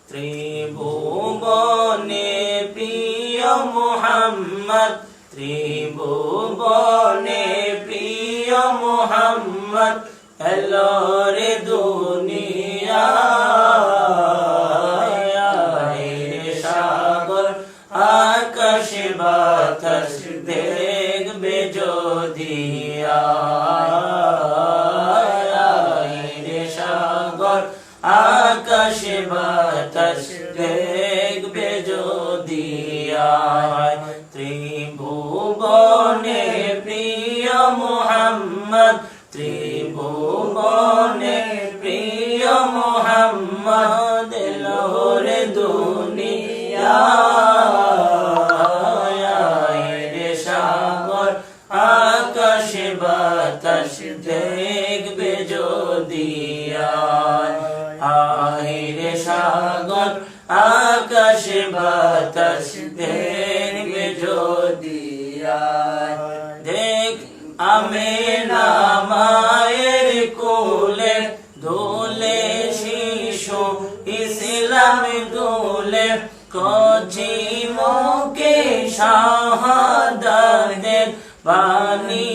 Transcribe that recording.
ত্রিভুবনে প্রিয় মুহাম্মদ, ত্রিভুবনে প্রিয় মুহাম্মদ, এলো রে দুনিয়ায়। সাগর আকাশ বাতাস দেখবে যদি সাগর আকাশ বাতাস দেখবে যদি ত্রিভুবনে প্রিয় মুহাম্মদ, ত্রিভুবনে প্রিয় মুহাম্মদ, এলো রে দুনিয়ায়। সাগর আকাশ বাতাস দেখবে যদি আইরে সাগর আকাশ বাতাস দেখবে যদি দেখ আমিনা মায়ের কোলে দোলে শিশু ইসলাম দোলে, কচি মুখে শাহাদাতের বাণী